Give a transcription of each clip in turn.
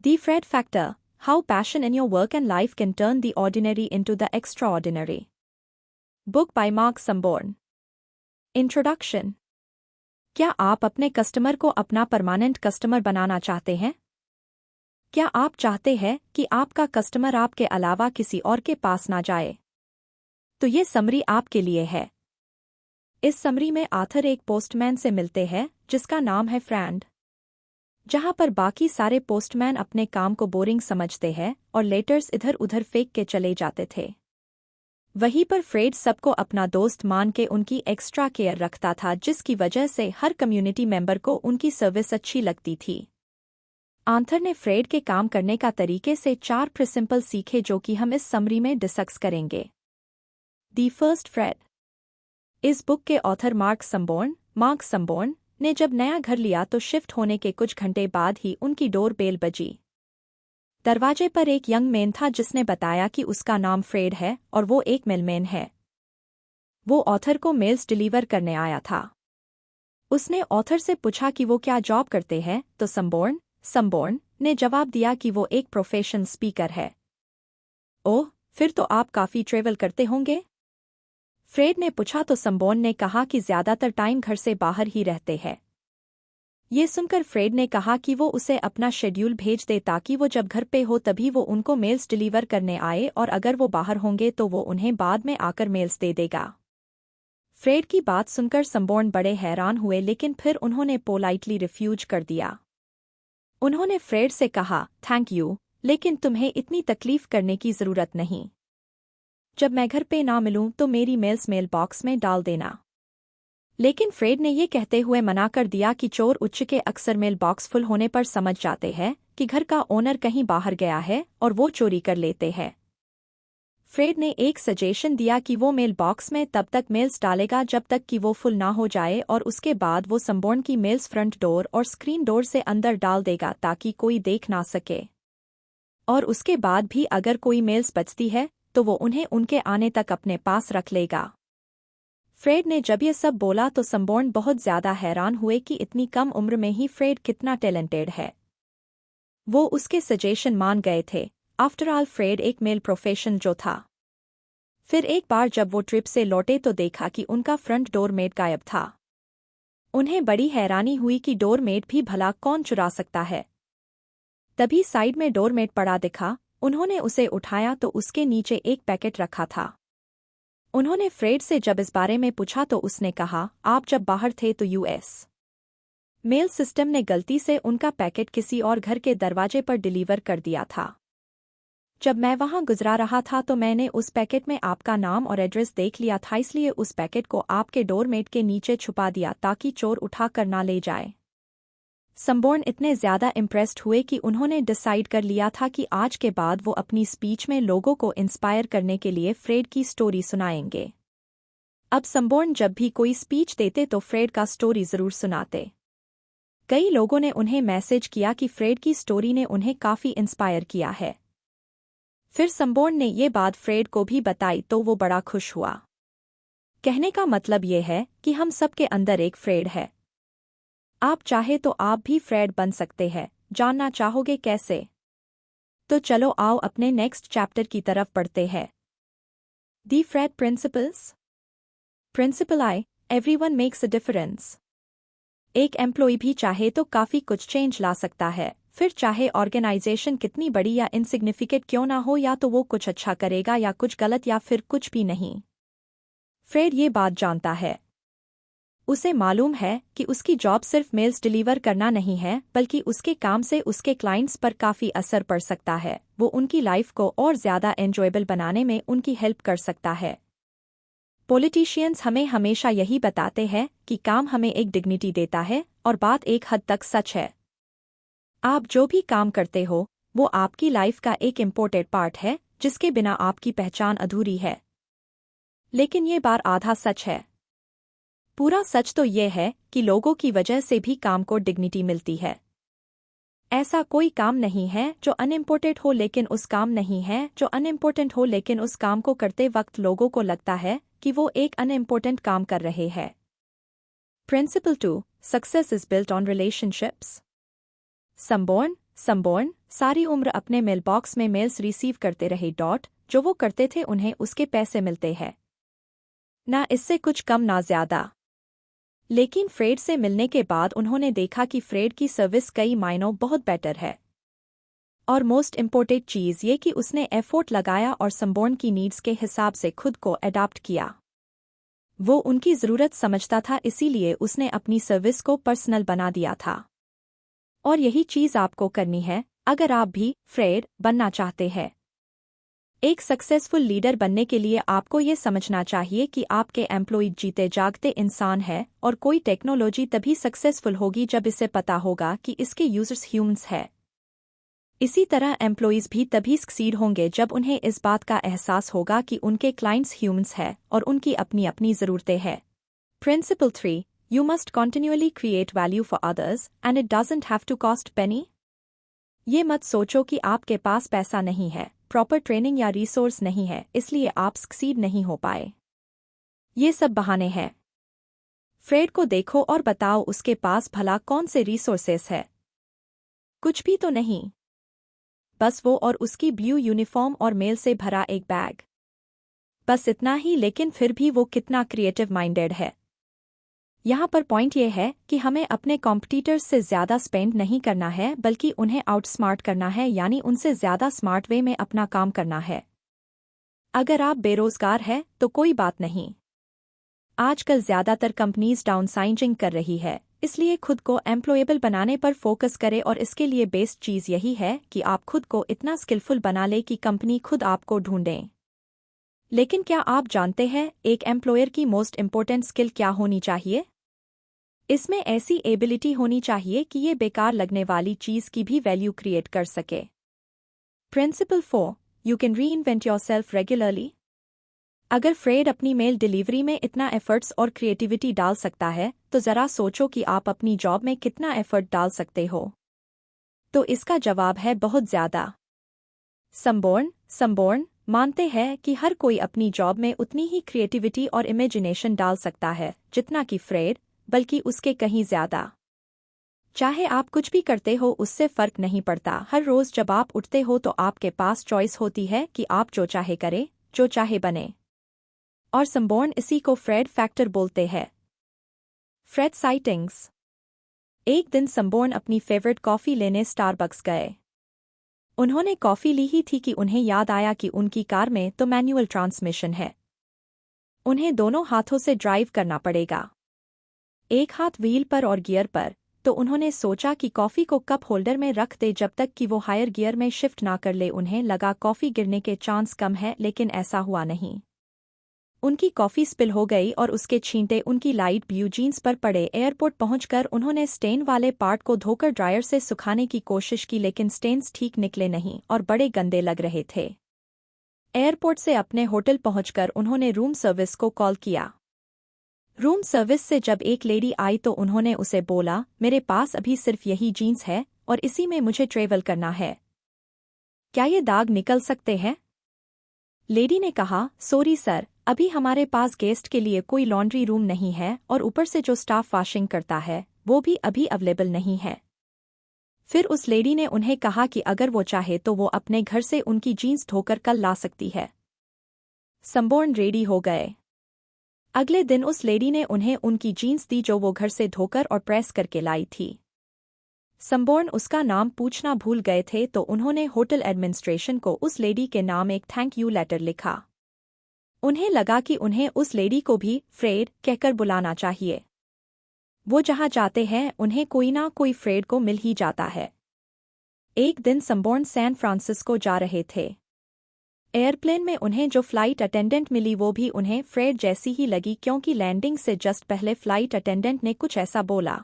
The Fred Factor: How passion in your work and life can turn the ordinary into the extraordinary. Book by Mark Sanborn. Introduction. क्या आप अपने customer को अपना permanent customer बनाना चाहते हैं? क्या आप चाहते हैं कि आपका कस्टमर आपके अलावा किसी और के पास ना जाए? तो ये समरी आपके लिए है। इस समरी में आथर एक पोस्टमैन से मिलते हैं जिसका नाम है फ्रैंड। जहां पर बाकी सारे पोस्टमैन अपने काम को बोरिंग समझते हैं और लेटर्स इधर उधर फेंक के चले जाते थे, वहीं पर फ्रेड सबको अपना दोस्त मान के उनकी एक्स्ट्रा केयर रखता था, जिसकी वजह से हर कम्युनिटी मेंबर को उनकी सर्विस अच्छी लगती थी। आर्थर ने फ्रेड के काम करने का तरीके से 4 प्रिंसिपल सीखे जो कि हम इस समरी में डिस्कस करेंगे। The first Fred. इस बुक के ऑथर मार्क संबोर्न ने जब नया घर लिया तो शिफ्ट होने के कुछ घंटे बाद ही उनकी डोर बेल बजी। दरवाजे पर एक यंग मैन था जिसने बताया कि उसका नाम फ्रेड है और वो एक मेलमैन है। वो ऑथर को मेल्स डिलीवर करने आया था। उसने ऑथर से पूछा कि वो क्या जॉब करते हैं, तो संबोर्न ने जवाब दिया कि वो एक प्रोफेशनल स्पीकर है। ओह, फिर तो आप काफ़ी ट्रेवल करते होंगे? फ्रेड ने पूछा तो संबोर्न ने कहा कि ज्यादातर टाइम घर से बाहर ही रहते हैं। ये सुनकर फ्रेड ने कहा कि वो उसे अपना शेड्यूल भेज दे ताकि वो जब घर पे हो तभी वो उनको मेल्स डिलीवर करने आए, और अगर वो बाहर होंगे तो वो उन्हें बाद में आकर मेल्स दे देगा। फ्रेड की बात सुनकर संबोर्न बड़े हैरान हुए, लेकिन फिर उन्होंने पोलाइटली रिफ्यूज कर दिया। उन्होंने फ्रेड से कहा, थैंक यू, लेकिन तुम्हें इतनी तकलीफ करने की जरूरत नहीं। जब मैं घर पे ना मिलूं तो मेरी मेल्स मेल बॉक्स में डाल देना। लेकिन फ्रेड ने ये कहते हुए मना कर दिया कि चोर उच्च के अक्सर मेल बॉक्स फुल होने पर समझ जाते हैं कि घर का ओनर कहीं बाहर गया है और वो चोरी कर लेते हैं। फ्रेड ने एक सजेशन दिया कि वो मेल बॉक्स में तब तक मेल्स डालेगा जब तक कि वो फुल ना हो जाए, और उसके बाद वो संबोर्न की मेल्स फ्रंट डोर और स्क्रीन डोर से अंदर डाल देगा ताकि कोई देख ना सके। और उसके बाद भी अगर कोई मेल्स बचती है तो वो उन्हें उनके आने तक अपने पास रख लेगा। फ्रेड ने जब ये सब बोला तो संबोर्न बहुत ज्यादा हैरान हुए कि इतनी कम उम्र में ही फ्रेड कितना टैलेंटेड है। वो उसके सजेशन मान गए थे। आफ्टर ऑल फ्रेड एक मेल प्रोफेशन जो था। फिर एक बार जब वो ट्रिप से लौटे तो देखा कि उनका फ्रंट डोरमेट गायब था। उन्हें बड़ी हैरानी हुई कि डोरमेट भी भला कौन चुरा सकता है। तभी साइड में डोरमेट पड़ा दिखा। उन्होंने उसे उठाया तो उसके नीचे एक पैकेट रखा था। उन्होंने फ्रेड से जब इस बारे में पूछा तो उसने कहा, आप जब बाहर थे तो यूएस मेल सिस्टम ने गलती से उनका पैकेट किसी और घर के दरवाजे पर डिलीवर कर दिया था। जब मैं वहां गुजरा रहा था तो मैंने उस पैकेट में आपका नाम और एड्रेस देख लिया था, इसलिए उस पैकेट को आपके डोरमेट के नीचे छुपा दिया ताकि चोर उठा कर ना ले जाए। संबोर्न इतने ज्यादा इम्प्रेस्ड हुए कि उन्होंने डिसाइड कर लिया था कि आज के बाद वो अपनी स्पीच में लोगों को इंस्पायर करने के लिए फ्रेड की स्टोरी सुनाएंगे। अब संबोर्न जब भी कोई स्पीच देते तो फ्रेड का स्टोरी जरूर सुनाते। कई लोगों ने उन्हें मैसेज किया कि फ्रेड की स्टोरी ने उन्हें काफी इंस्पायर किया है। फिर संबोर्न ने ये बात फ्रेड को भी बताई तो वो बड़ा खुश हुआ। कहने का मतलब ये है कि हम सबके अंदर एक फ्रेड है। आप चाहे तो आप भी फ्रेड बन सकते हैं। जानना चाहोगे कैसे? तो चलो आओ अपने नेक्स्ट चैप्टर की तरफ बढ़ते हैं। The Fred principles. Principle I, everyone makes a difference. एक एम्प्लॉय भी चाहे तो काफी कुछ चेंज ला सकता है, फिर चाहे ऑर्गेनाइजेशन कितनी बड़ी या इनसिग्निफिकेंट क्यों ना हो, या तो वो कुछ अच्छा करेगा या कुछ गलत या फिर कुछ भी नहीं। फ्रेड ये बात जानता है। उसे मालूम है कि उसकी जॉब सिर्फ मेल्स डिलीवर करना नहीं है, बल्कि उसके काम से उसके क्लाइंट्स पर काफी असर पड़ सकता है। वो उनकी लाइफ को और ज्यादा एंजॉयबल बनाने में उनकी हेल्प कर सकता है। पॉलिटिशियंस हमें हमेशा यही बताते हैं कि काम हमें एक डिग्निटी देता है, और बात एक हद तक सच है। आप जो भी काम करते हो वो आपकी लाइफ का एक इम्पोर्टेंट पार्ट है, जिसके बिना आपकी पहचान अधूरी है। लेकिन ये बार आधा सच है। पूरा सच तो ये है कि लोगों की वजह से भी काम को डिग्निटी मिलती है। ऐसा कोई काम नहीं है जो अनइम्पोर्टेंट हो, लेकिन उस काम नहीं है जो अनइम्पोर्टेंट हो, लेकिन उस काम को करते वक्त लोगों को लगता है कि वो एक अनइम्पोर्टेंट काम कर रहे हैं। Principle 2, success is built on relationships. Sanborn, Sanborn सारी उम्र अपने मेलबॉक्स में मेल्स रिसीव करते रहे। जो वो करते थे उन्हें उसके पैसे मिलते हैं, ना इससे कुछ कम ना ज्यादा। लेकिन फ्रेड से मिलने के बाद उन्होंने देखा कि फ्रेड की सर्विस कई मायनों बहुत बेटर है। और मोस्ट इम्पोर्टेंट चीज़ ये कि उसने एफर्ट लगाया और संबोर्न की नीड्स के हिसाब से खुद को अडॉप्ट किया। वो उनकी ज़रूरत समझता था, इसीलिए उसने अपनी सर्विस को पर्सनल बना दिया था। और यही चीज़ आपको करनी है अगर आप भी फ्रेड बनना चाहते हैं। एक सक्सेसफुल लीडर बनने के लिए आपको ये समझना चाहिए कि आपके एम्प्लॉय जीते जागते इंसान है, और कोई टेक्नोलॉजी तभी सक्सेसफुल होगी जब इसे पता होगा कि इसके यूजर्स ह्यूमंस है। इसी तरह एम्प्लॉइज भी तभी सक्सीड होंगे जब उन्हें इस बात का एहसास होगा कि उनके क्लाइंट्स ह्यूमंस है और उनकी अपनी अपनी ज़रूरतें हैं। Principle 3, you must continually create value for others and it doesn't have to cost penny. ये मत सोचो कि आपके पास पैसा नहीं है, प्रॉपर ट्रेनिंग या रिसोर्स नहीं है, इसलिए आप सक्सीड नहीं हो पाए। ये सब बहाने हैं। फ्रेड को देखो और बताओ उसके पास भला कौन से रिसोर्सेस है। कुछ भी तो नहीं, बस वो और उसकी ब्लू यूनिफॉर्म और मेल से भरा एक बैग। बस इतना ही, लेकिन फिर भी वो कितना क्रिएटिव माइंडेड है। यहाँ पर पॉइंट ये है कि हमें अपने कॉम्पिटिटर्स से ज़्यादा स्पेंड नहीं करना है, बल्कि उन्हें आउटस्मार्ट करना है, यानी उनसे ज़्यादा स्मार्ट वे में अपना काम करना है। अगर आप बेरोज़गार हैं तो कोई बात नहीं। आजकल ज़्यादातर कंपनीज डाउनसाइजिंग कर रही है, इसलिए खुद को एम्प्लॉयबल बनाने पर फोकस करें, और इसके लिए बेस्ट चीज़ यही है कि आप खुद को इतना स्किलफुल बना ले कि कंपनी खुद आपको ढूंढें। लेकिन क्या आप जानते हैं एक एम्प्लॉयर की मोस्ट इम्पोर्टेंट स्किल क्या होनी चाहिए? इसमें ऐसी एबिलिटी होनी चाहिए कि ये बेकार लगने वाली चीज़ की भी वैल्यू क्रिएट कर सके। Principle 4, you can reinvent yourself regularly. अगर फ्रेड अपनी मेल डिलीवरी में इतना एफर्ट्स और क्रिएटिविटी डाल सकता है, तो ज़रा सोचो कि आप अपनी जॉब में कितना एफर्ट डाल सकते हो। तो इसका जवाब है बहुत ज़्यादा। संबोर्न मानते हैं कि हर कोई अपनी जॉब में उतनी ही क्रिएटिविटी और इमेजिनेशन डाल सकता है जितना कि फ्रेड, बल्कि उसके कहीं ज़्यादा। चाहे आप कुछ भी करते हो उससे फ़र्क नहीं पड़ता। हर रोज़ जब आप उठते हो तो आपके पास चॉइस होती है कि आप जो चाहे करें, जो चाहे बने। और संबोर्न इसी को फ्रेड फैक्टर बोलते हैं। Fred sightings. एक दिन संबोर्न अपनी फेवरेट कॉफ़ी लेने स्टारबक्स गए। उन्होंने कॉफ़ी ली ही थी कि उन्हें याद आया कि उनकी कार में तो मैनुअल ट्रांसमिशन है। उन्हें दोनों हाथों से ड्राइव करना पड़ेगा, एक हाथ व्हील पर और गियर पर। तो उन्होंने सोचा कि कॉफ़ी को कप होल्डर में रख दे जब तक कि वो हायर गियर में शिफ्ट ना कर ले। उन्हें लगा कॉफ़ी गिरने के चांस कम है, लेकिन ऐसा हुआ नहीं। उनकी कॉफ़ी स्पिल हो गई और उसके छींटे उनकी लाइट ब्लू जीन्स पर पड़े। एयरपोर्ट पहुंचकर उन्होंने स्टेन वाले पार्ट को धोकर ड्रायर से सुखाने की कोशिश की, लेकिन स्टेन्स ठीक निकले नहीं और बड़े गंदे लग रहे थे। एयरपोर्ट से अपने होटल पहुंचकर उन्होंने रूम सर्विस को कॉल किया। रूम सर्विस से जब एक लेडी आई तो उन्होंने उसे बोला, मेरे पास अभी सिर्फ यही जीन्स है और इसी में मुझे ट्रेवल करना है, क्या ये दाग निकल सकते हैं? लेडी ने कहा, सॉरी सर, अभी हमारे पास गेस्ट के लिए कोई लॉन्ड्री रूम नहीं है, और ऊपर से जो स्टाफ वॉशिंग करता है वो भी अभी अवेलेबल नहीं है। फिर उस लेडी ने उन्हें कहा कि अगर वो चाहे तो वो अपने घर से उनकी जीन्स धोकर कल ला सकती है। संबोर्न रेडी हो गए। अगले दिन उस लेडी ने उन्हें उनकी जीन्स दी जो वो घर से धोकर और प्रेस करके लाई थी। संबोर्न उसका नाम पूछना भूल गए थे, तो उन्होंने होटल एडमिनिस्ट्रेशन को उस लेडी के नाम एक थैंक यू लेटर लिखा। उन्हें लगा कि उन्हें उस लेडी को भी फ्रेड कहकर बुलाना चाहिए। वो जहाँ जाते हैं उन्हें कोई ना कोई फ्रेड को मिल ही जाता है। एक दिन संबोर्न सैन फ्रांसिस्को जा रहे थे। एयरप्लेन में उन्हें जो फ्लाइट अटेंडेंट मिली वो भी उन्हें फ्रेड जैसी ही लगी, क्योंकि लैंडिंग से जस्ट पहले फ्लाइट अटेंडेंट ने कुछ ऐसा बोला,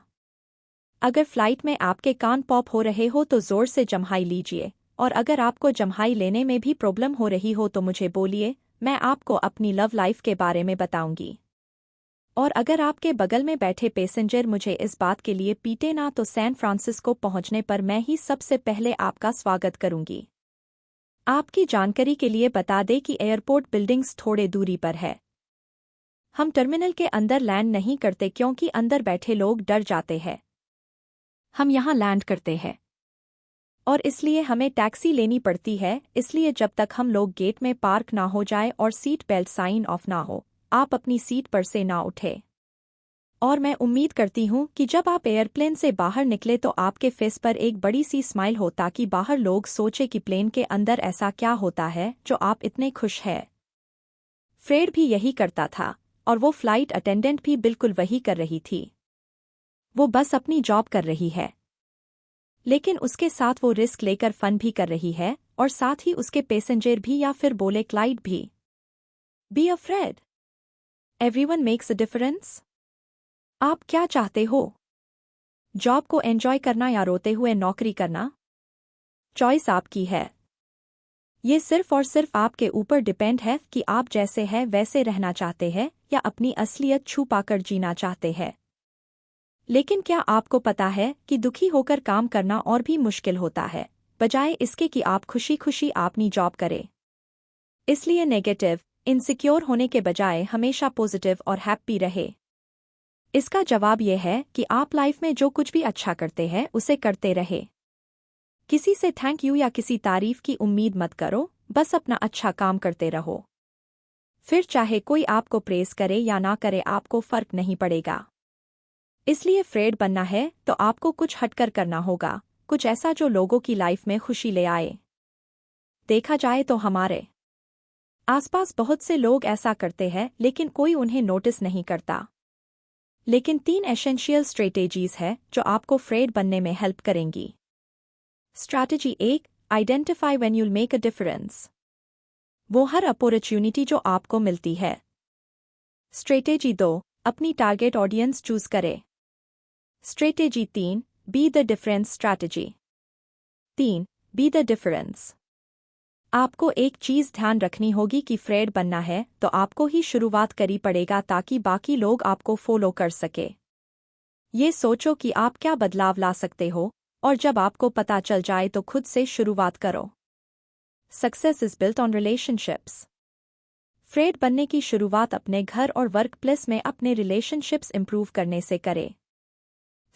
अगर फ्लाइट में आपके कान पॉप हो रहे हो तो जोर से जम्हाई लीजिए, और अगर आपको जम्हाई लेने में भी प्रॉब्लम हो रही हो तो मुझे बोलिए, मैं आपको अपनी लव लाइफ के बारे में बताऊंगी। और अगर आपके बगल में बैठे पैसेंजर मुझे इस बात के लिए पीटे ना तो सैन फ्रांसिस्को पहुंचने पर मैं ही सबसे पहले आपका स्वागत करूंगी। आपकी जानकारी के लिए बता दें कि एयरपोर्ट बिल्डिंग्स थोड़े दूरी पर है। हम टर्मिनल के अंदर लैंड नहीं करते क्योंकि अंदर बैठे लोग डर जाते हैं। हम यहाँ लैंड करते हैं। और इसलिए हमें टैक्सी लेनी पड़ती है, इसलिए जब तक हम लोग गेट में पार्क ना हो जाए और सीट बेल्ट साइन ऑफ ना हो, आप अपनी सीट पर से ना उठे। और मैं उम्मीद करती हूँ कि जब आप एयरप्लेन से बाहर निकले तो आपके फेस पर एक बड़ी सी स्माइल हो ताकि बाहर लोग सोचे कि प्लेन के अंदर ऐसा क्या होता है जो आप इतने खुश हैं। फ्रेड भी यही करता था, और वो फ्लाइट अटेंडेंट भी बिल्कुल वही कर रही थी। वो बस अपनी जॉब कर रही है, लेकिन उसके साथ वो रिस्क लेकर फन भी कर रही है, और साथ ही उसके पैसेंजर भी, या फिर बोले क्लाइंट भी। Be afraid, everyone makes a difference. आप क्या चाहते हो? जॉब को एंजॉय करना या रोते हुए नौकरी करना? चॉइस आपकी है। ये सिर्फ और सिर्फ आपके ऊपर डिपेंड है कि आप जैसे हैं वैसे रहना चाहते हैं या अपनी असलियत छुपाकर जीना चाहते हैं। लेकिन क्या आपको पता है कि दुखी होकर काम करना और भी मुश्किल होता है, बजाय इसके कि आप खुशी खुशी अपनी जॉब करें। इसलिए नेगेटिव, इनसिक्योर होने के बजाय हमेशा पॉजिटिव और हैप्पी रहे। इसका जवाब यह है कि आप लाइफ में जो कुछ भी अच्छा करते हैं उसे करते रहे। किसी से थैंक यू या किसी तारीफ की उम्मीद मत करो, बस अपना अच्छा काम करते रहो। फिर चाहे कोई आपको प्रेस करे या ना करे, आपको फर्क नहीं पड़ेगा। इसलिए फ्रेड बनना है तो आपको कुछ हटकर करना होगा, कुछ ऐसा जो लोगों की लाइफ में खुशी ले आए। देखा जाए तो हमारे आसपास बहुत से लोग ऐसा करते हैं, लेकिन कोई उन्हें नोटिस नहीं करता। लेकिन 3 एसेंशियल स्ट्रेटेजीज है जो आपको फ्रेड बनने में हेल्प करेंगी। Strategy 1, identify when you'll make a difference. वो हर अपॉर्चुनिटी जो आपको मिलती है। स्ट्रेटेजी 2, अपनी टारगेट ऑडियंस चूज करे। Strategy 3, be the difference strategy. 3, be the difference. आपको एक चीज ध्यान रखनी होगी कि फ्रेड बनना है तो आपको ही शुरुआत करी पड़ेगा ताकि बाकी लोग आपको फॉलो कर सके। ये सोचो कि आप क्या बदलाव ला सकते हो, और जब आपको पता चल जाए तो खुद से शुरुआत करो। Success is built on relationships. Fred बनने की शुरुआत अपने घर और वर्क प्लेस में अपने रिलेशनशिप्स इंप्रूव करने से करे।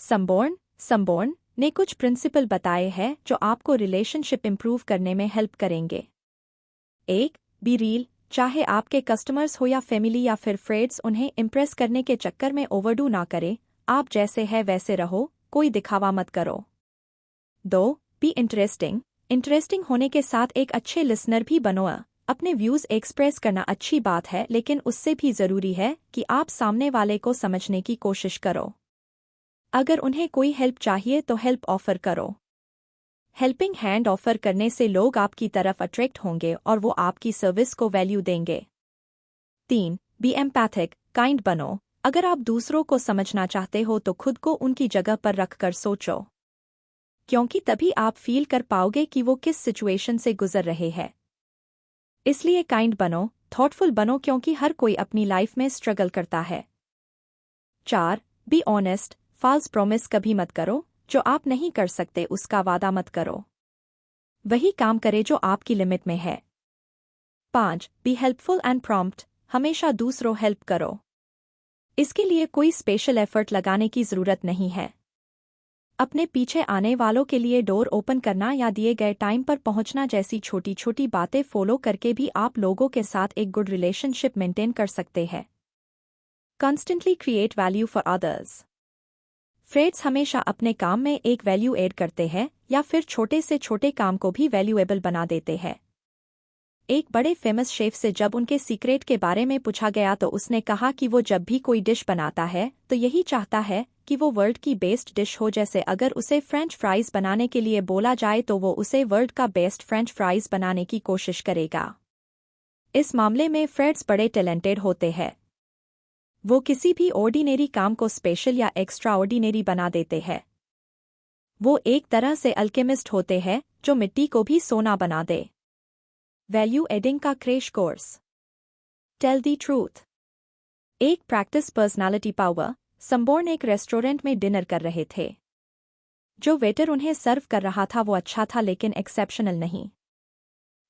संबोर्न ने कुछ प्रिंसिपल बताए हैं जो आपको रिलेशनशिप इंप्रूव करने में हेल्प करेंगे। 1, बी रियल। चाहे आपके कस्टमर्स हो या फैमिली या फिर फ्रेंड्स, उन्हें इम्प्रेस करने के चक्कर में ओवरडू ना करे। आप जैसे है वैसे रहो, कोई दिखावा मत करो। 2, बी इंटरेस्टिंग होने के साथ एक अच्छे लिसनर भी बनो। अपने व्यूज एक्सप्रेस करना अच्छी बात है, लेकिन उससे भी जरूरी है कि आप सामने वाले को समझने की कोशिश करो। अगर उन्हें कोई हेल्प चाहिए तो हेल्प ऑफर करो। हेल्पिंग हैंड ऑफर करने से लोग आपकी तरफ अट्रैक्ट होंगे और वो आपकी सर्विस को वैल्यू देंगे। 3, बी एम्पैथिक, काइंड बनो। अगर आप दूसरों को समझना चाहते हो तो खुद को उनकी जगह पर रखकर सोचो, क्योंकि तभी आप फील कर पाओगे कि वो किस सिचुएशन से गुजर रहे हैं। इसलिए काइंड बनो, थॉटफुल बनो, क्योंकि हर कोई अपनी लाइफ में स्ट्रगल करता है। 4, बी ऑनेस्ट, फॉल्स प्रॉमिस कभी मत करो। जो आप नहीं कर सकते उसका वादा मत करो। वही काम करे जो आपकी लिमिट में है। 5, बी हेल्पफुल एंड प्रॉम्प्ट। हमेशा दूसरों हेल्प करो। इसके लिए कोई स्पेशल एफर्ट लगाने की जरूरत नहीं है। अपने पीछे आने वालों के लिए डोर ओपन करना या दिए गए टाइम पर पहुंचना जैसी छोटी छोटी बातें फॉलो करके भी आप लोगों के साथ एक गुड रिलेशनशिप मेंटेन कर सकते हैं। Constantly create value for others. Friends हमेशा अपने काम में एक वैल्यू ऐड करते हैं या फिर छोटे से छोटे काम को भी वैल्यूएबल बना देते हैं। एक बड़े फेमस शेफ से जब उनके सीक्रेट के बारे में पूछा गया तो उसने कहा कि वो जब भी कोई डिश बनाता है तो यही चाहता है कि वो वर्ल्ड की बेस्ट डिश हो। जैसे अगर उसे फ्रेंच फ्राइज बनाने के लिए बोला जाए तो वो उसे वर्ल्ड का बेस्ट फ्रेंच फ्राइज बनाने की कोशिश करेगा। इस मामले में फ्रेड्स बड़े टैलेंटेड होते हैं। वो किसी भी ऑर्डिनरी काम को स्पेशल या एक्स्ट्रा ऑर्डिनरी बना देते हैं। वो एक तरह से अल्केमिस्ट होते हैं जो मिट्टी को भी सोना बना दे। वैल्यू एडिंग का crash course. Tell the truth. एक प्रैक्टिस पर्सनालिटी पावर। संबोर्न एक रेस्टोरेंट में डिनर कर रहे थे। जो वेटर उन्हें सर्व कर रहा था वो अच्छा था लेकिन एक्सेप्शनल नहीं।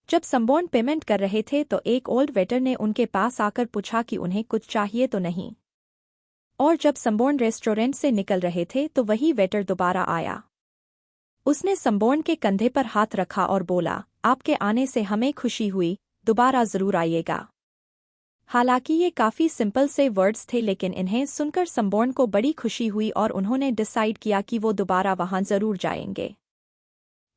जब संबोर्न पेमेंट कर रहे थे तो एक ओल्ड वेटर ने उनके पास आकर पूछा कि उन्हें कुछ चाहिए तो नहीं। और जब संबोर्न रेस्टोरेंट से निकल रहे थे तो वही वेटर दोबारा आया। उसने संबोर्न के कंधे पर हाथ रखा और बोला, आपके आने से हमें खुशी हुई, दोबारा जरूर आइएगा। हालांकि ये काफी सिंपल से वर्ड्स थे, लेकिन इन्हें सुनकर संबोर्न को बड़ी खुशी हुई और उन्होंने डिसाइड किया कि वो दोबारा वहां जरूर जाएंगे।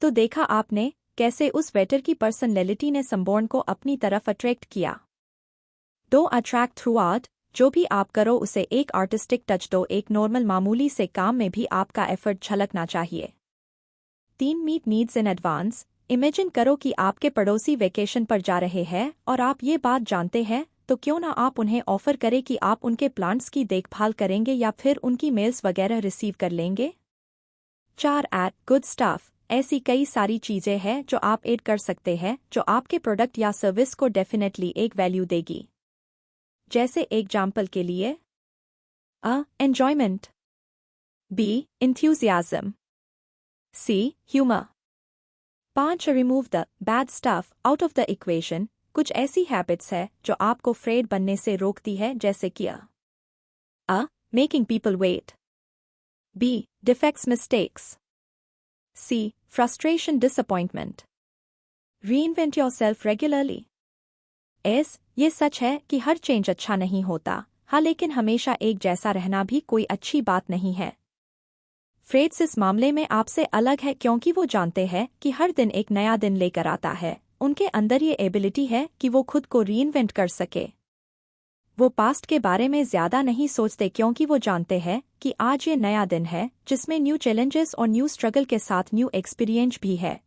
तो देखा आपने कैसे उस वेटर की पर्सनैलिटी ने संबोर्न को अपनी तरफ अट्रैक्ट किया। डो अट्रैक्ट थ्रू आर्ट, जो भी आप करो उसे एक आर्टिस्टिक टच दो। एक नॉर्मल मामूली से काम में भी आपका एफर्ट झलकना चाहिए। 3 meet needs in advance. Imagine करो कि आपके पड़ोसी वेकेशन पर जा रहे हैं और आप ये बात जानते हैं, तो क्यों ना आप उन्हें ऑफर करें कि आप उनके प्लांट्स की देखभाल करेंगे या फिर उनकी मेल्स वगैरह रिसीव कर लेंगे। 4 ऐड गुड स्टाफ। ऐसी कई सारी चीजें हैं जो आप ऐड कर सकते हैं जो आपके प्रोडक्ट या सर्विस को डेफिनेटली एक वैल्यू देगी। जैसे एग्जाम्पल के लिए enjoyment, b enthusiasm, c humor। 5 remove the bad stuff out of the equation. कुछ ऐसी हैबिट्स है जो आपको फ्रेड बनने से रोकती है, जैसे कि making people wait, B defects mistakes, C frustration disappointment, reinvent yourself regularly. ये सच है कि हर चेंज अच्छा नहीं होता, हाँ, लेकिन हमेशा एक जैसा रहना भी कोई अच्छी बात नहीं है। फ्रेड्स इस मामले में आपसे अलग है क्योंकि वो जानते हैं कि हर दिन एक नया दिन लेकर आता है। उनके अंदर ये एबिलिटी है कि वो खुद को रीइन्वेंट कर सके। वो पास्ट के बारे में ज्यादा नहीं सोचते क्योंकि वो जानते हैं कि आज ये नया दिन है जिसमें न्यू चैलेंजेस और न्यू स्ट्रगल के साथ न्यू एक्सपीरियंस भी है।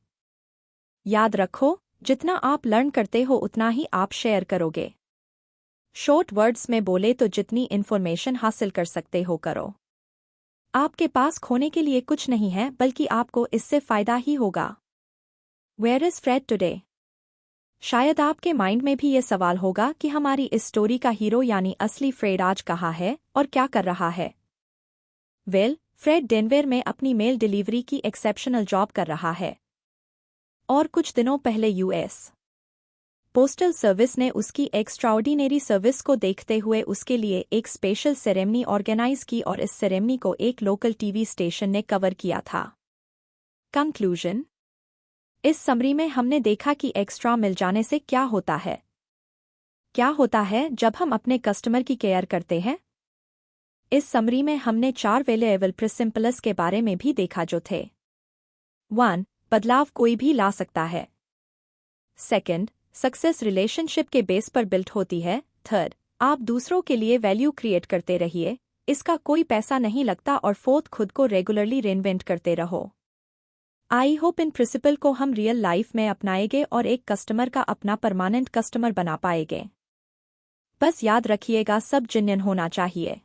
याद रखो, जितना आप लर्न करते हो उतना ही आप शेयर करोगे। शॉर्ट वर्ड्स में बोले तो जितनी इन्फॉर्मेशन हासिल कर सकते हो करो। आपके पास खोने के लिए कुछ नहीं है, बल्कि आपको इससे फायदा ही होगा। Where is Fred today? शायद आपके माइंड में भी ये सवाल होगा कि हमारी इस स्टोरी का हीरो यानी असली फ्रेड आज कहाँ है और क्या कर रहा है। फ्रेड डेनवर में अपनी मेल डिलीवरी की एक्सेप्शनल जॉब कर रहा है और कुछ दिनों पहले यूएस पोस्टल सर्विस ने उसकी एक्स्ट्राऑर्डिनरी सर्विस को देखते हुए उसके लिए एक स्पेशल सेरेमनी ऑर्गेनाइज की और इस सेरेमनी को एक लोकल टीवी स्टेशन ने कवर किया था। कंक्लूजन। इस समरी में हमने देखा कि एक्स्ट्रा मिल जाने से क्या होता है। क्या होता है जब हम अपने कस्टमर की केयर करते हैं। इस समरी में हमने 4 वेल्युएबल प्रिंसिपल्स के बारे में भी देखा जो थे। 1. बदलाव कोई भी ला सकता है। 2. सक्सेस रिलेशनशिप के बेस पर बिल्ट होती है। 3. आप दूसरों के लिए वैल्यू क्रिएट करते रहिए, इसका कोई पैसा नहीं लगता। और 4. खुद को रेगुलरली रीइन्वेंट करते रहो। आई होप इन प्रिंसिपल को हम रियल लाइफ में अपनाएंगे और एक कस्टमर का अपना परमानेंट कस्टमर बना पाएंगे। बस याद रखिएगा, सब जेन्युइन होना चाहिए।